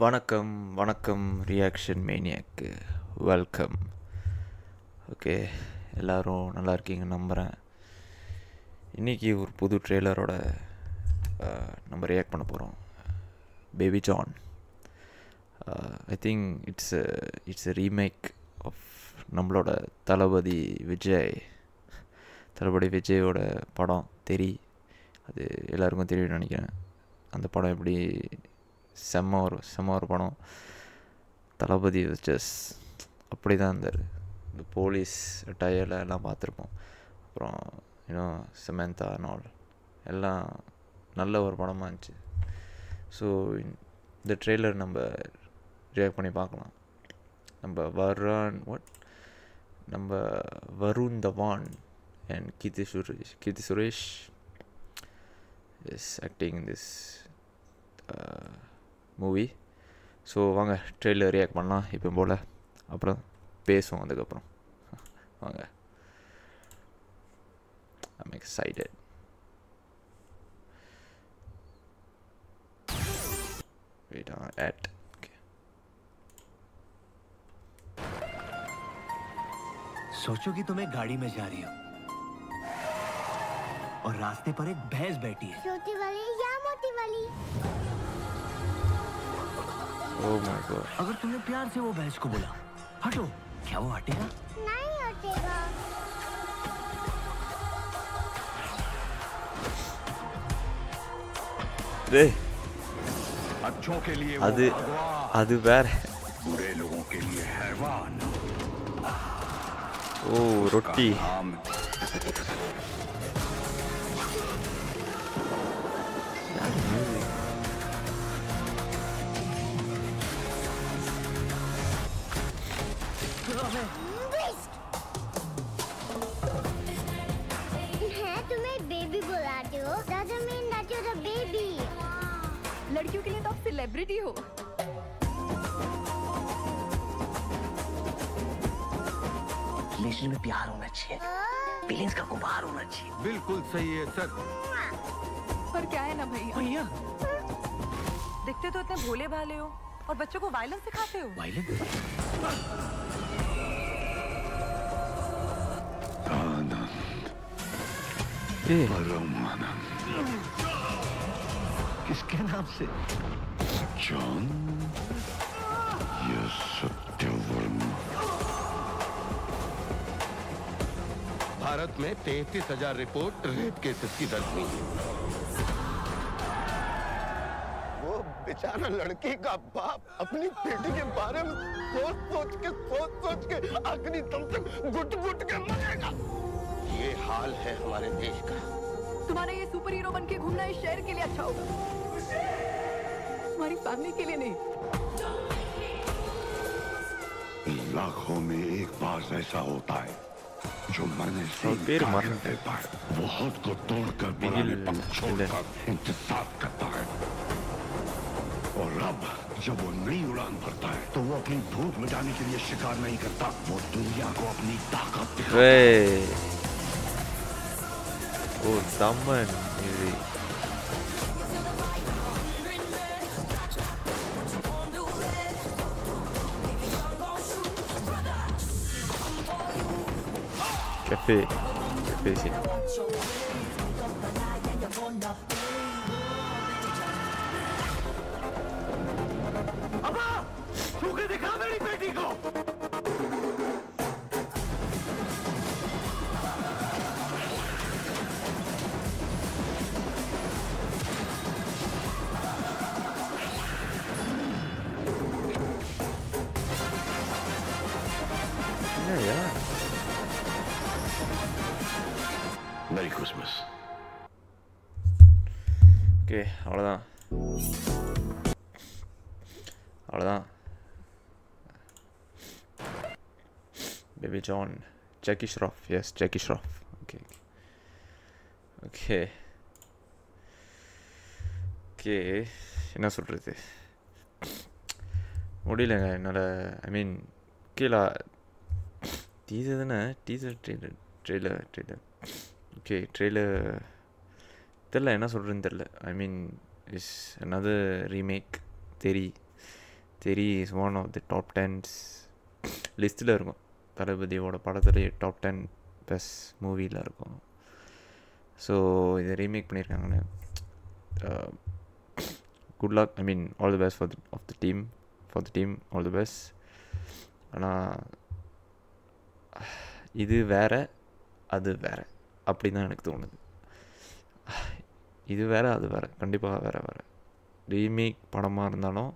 வணக்கம் வணக்கம் reaction மேனியாக்கு welcome. Okay, எல்லோரும் நல்லா இருக்கீங்கன்னு நம்புகிறேன். இன்றைக்கி ஒரு புது ட்ரெய்லரோட நம்ம ரியாக்ட் பண்ண போகிறோம். Baby John. I think it's a remake of நம்மளோட தளபதி விஜயோட படம் தெரி. அது எல்லாருக்கும் தெரியும்னு நினைக்கிறேன். அந்த படம் எப்படி செம்ம ஒரு படம். தளபதி ஜஸ்ட் அப்படி தான் இருந்தார். இந்த போலீஸ் டயரில் எல்லாம் பார்த்துருப்போம். அப்புறம் இன்னும் சமந்தா நாள் எல்லாம் நல்ல ஒரு படமாக இருந்துச்சு. ஸோ இந்த ட்ரெய்லர் நம்ம ரியாக்ட் பண்ணி பார்க்கலாம். நம்ம Varun Dhawan and Keerthy Suresh is acting in this movie. So வாங்க ட்ரெய்லர் ரியாக்ட் பண்ணலாம் இப்போ போல். அப்புறம் பேசுவோம் அதுக்கப்புறம். வாங்க. I'm excited. Wait on at. Okay. सोचो कि तुम एक गाड़ी में जा रही हो और रास्ते पर एक भैंस बैठी है। छोटी वाली या मोटी वाली? Oh my god. अगर तुमने प्यार से वो भैंस को बोला हटो, क्या वो हटेगा? नहीं हटेगा। अच्छों के लिए அது வேற. बुरे लोगों के लिए हैवान। ஓ ரொட்டி. तुम्हें बेबी बुलाते हो? Doesn't mean that you're a baby. लड़कियों के लिए तो आप सेलिब्रिटी हो। रिलेशन में प्यार होना चाहिए, फीलिंग्स का गुबार होना चाहिए। बिल्कुल सही है सर। पर क्या है ना भैया, भैया दिखते तो इतने भोले भाले हो और बच्चों को वायलेंस सिखाते हो। वायलेंस? आनंद, ए परम आनंद। किसके नाम से? जॉन या सत्यवर्मा। भारत में 33,000 रिपोर्ट रेप केसेस की दर्ज हुई है। वो बेचारा लड़की का बाप अपनी बेटी के बारे में सोच सोच के आखिरी दम तक घुट के मरेगा। ये हाल है हमारे देश का। तुम्हारा ये सुपर हीरो बन के घूमना इस शहर के लिए अच्छा होगा, तुम्हारी फैमिली के लिए नहीं। लाखों में एक बार ऐसा होता है जो मरने से फिर इनकार मर कर देता है। बहुत को तोड़कर पुरानेपन छोड़कर इंतजार करता है। और अब जब वो नई उड़ान भरता है तो वो अपनी भूख मिटाने के लिए शिकार नहीं करता, वो दुनिया को अपनी ताकत दिखाता है। वे ओ दमन இது कैफे से अब्बा, छू के दिखा मेरी बेटी को। या मेरी क्रिसमस। ஓகே, அவ்வளோதான். Baby John, Jackie Shroff. Yes, Jackie Shroff. Okay okay okay என்ன சொல்கிறது, முடியலங்க என்னால். ஐ மீன் கீழே டீசர் தானே, ட்ரெய்லர் ஓகே ட்ரெய்லர் தெரில என்ன சொல்கிறேன்னு தெரில. I mean is another remake Theri. Theri is one of the top 10 லிஸ்ட்டில் இருக்கும். தளபதியோட படத்துலேயே டாப் 10 பெஸ்ட் மூவியில் இருக்கும். ஸோ இதை ரீமேக் பண்ணியிருக்காங்கன்னு good luck. I mean all the best for the team all the best. ஆனால் இது வேறு அது வேறு அப்படி தான் எனக்கு தோணுது. இது வேறு அது வேறு, கண்டிப்பாக வேறு ரீமேக் படமாக இருந்தாலும்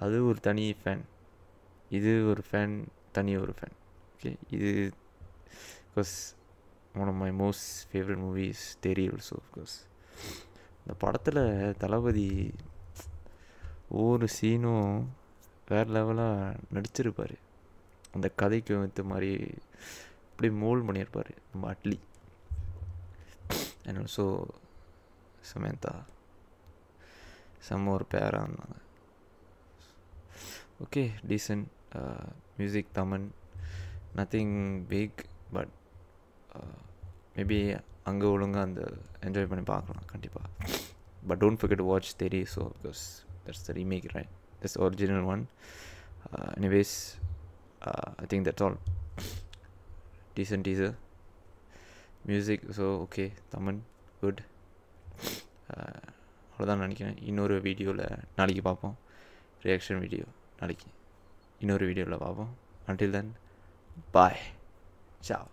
அது ஒரு தனி ஃபேன், இது ஒரு ஃபேன், தனி ஒரு ஃபேன். ஓகே, இது because one of my most favourite movies Theri also. Of course இந்த படத்தில் தளபதி ஒவ்வொரு சீனும் வேறு லெவலாக நடிச்சிருப்பார். அந்த கதைக்கு ஏற்ற மாதிரி இப்படி மோல்ட் பண்ணியிருப்பார் நம்ம அட்லி. அண்ட் ஆல்சோ சமந்தா செம்ம ஒரு பேராக இருந்தாங்க. Okay, decent music. Thaman nothing big, but maybe அங்கே ஒழுங்காக அந்த என்ஜாய் பண்ணி பார்க்கலாம் கண்டிப்பாக. But don't forget to watch Theri. So because that's the remake, right? That's original one. Anyways, I think that's all. Decent teaser. Music, so okay. Taman, good. அவ்வளோதான் நினைக்கிறேன். இன்னொரு வீடியோவில் நாளைக்கு பார்ப்போம். ரியாக்ஷன் வீடியோ நாளைக்கு இன்னொரு வீடியோவில் பார்ப்போம். Until then, bye. Ciao.